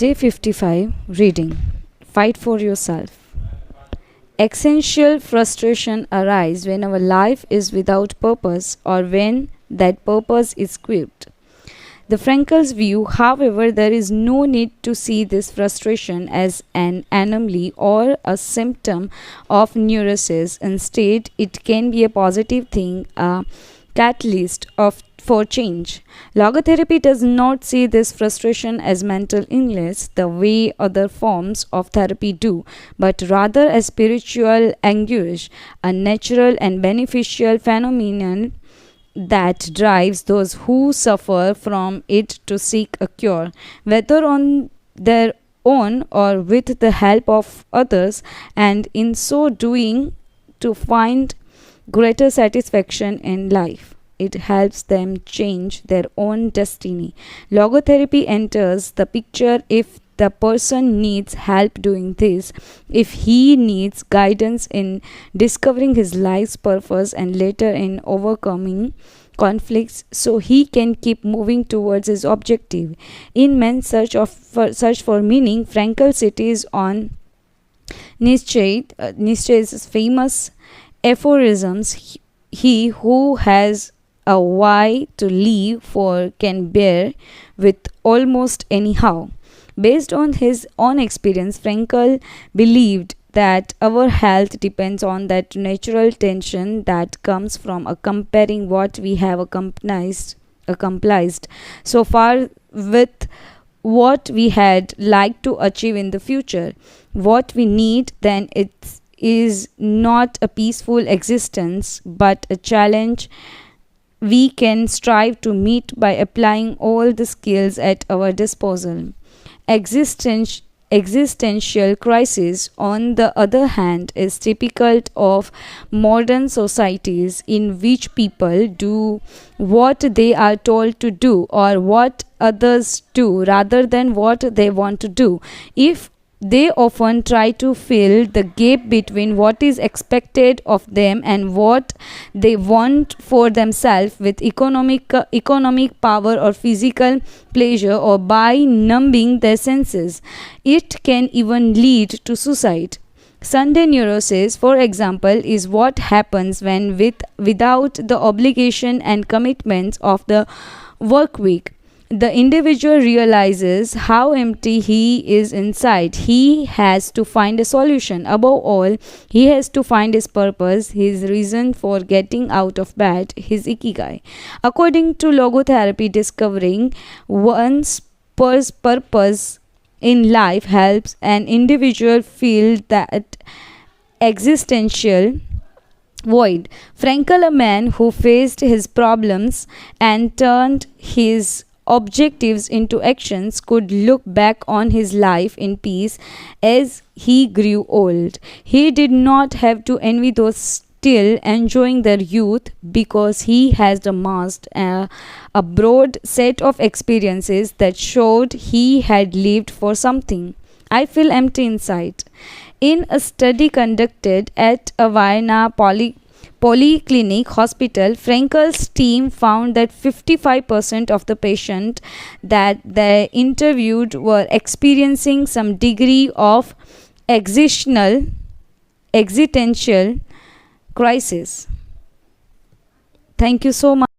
Day 55. Reading. Fight for yourself. Existential frustration arises when our life is without purpose or when that purpose is squelched. The Frankel's view, however, there is no need to see this frustration as an anomaly or a symptom of neurosis. Instead, it can be a positive thing, a catalyst for change. Logotherapy does not see this frustration as mental illness the way other forms of therapy do, but rather as spiritual anguish, a natural and beneficial phenomenon that drives those who suffer from it to seek a cure, whether on their own or with the help of others, and in so doing to find greater satisfaction in life. It helps them change their own destiny. Logotherapy enters the picture if the person needs help doing this, if he needs guidance in discovering his life's purpose and later in overcoming conflicts so he can keep moving towards his objective. In men's search for meaning, Frankl cites on Nietzsche's famous aphorisms, he who has a why to live for can bear with almost anyhow. Based on his own experience, Frankl believed that our health depends on that natural tension that comes from comparing what we have accomplished so far with what we had like to achieve in the future. What we need then is not a peaceful existence but a challenge we can strive to meet by applying all the skills at our disposal. Existential crisis, on the other hand, is typical of modern societies in which people do what they are told to do or what others do rather than what they want to do. If they often try to fill the gap between what is expected of them and what they want for themselves with economic power or physical pleasure, or by numbing their senses. It can even lead to suicide. Sunday neurosis, for example, is what happens when without the obligation and commitments of the work week, the individual realizes how empty he is inside. He has to find a solution. Above all, he has to find his purpose, his reason for getting out of bed, his ikigai. According to logotherapy, discovering one's purpose in life helps an individual feel that existential void. Frankl, a man who faced his problems and turned his objectives into actions, could look back on his life in peace as he grew old. He did not have to envy those still enjoying their youth because he has amassed a broad set of experiences that showed he had lived for something. I feel empty inside. In a study conducted at a Vienna Polyclinic Hospital, Frankel's team found that 55% of the patients that they interviewed were experiencing some degree of existential crisis. Thank you so much.